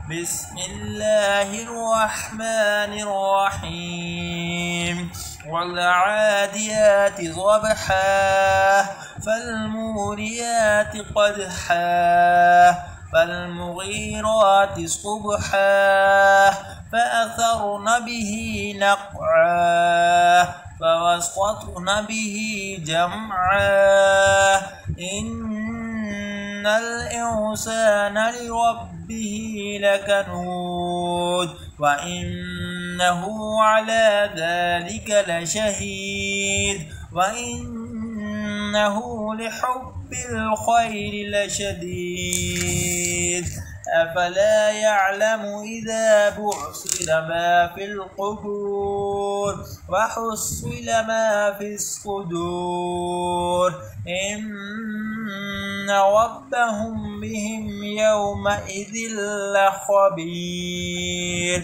بسم الله الرحمن الرحيم والعاديات ضبحا فالموريات قدحا فالمغيرات صبحا فأثرن به نقعا فوسطن به جمعا إن الإنسان لربه لكنود وإنه على ذلك لشهيد وإنه لحب الخير لشديد أفلا يعلم إذا بعثر ما في القبور وحصل ما في الصدور إن ربهم بهم يومئذ لخبير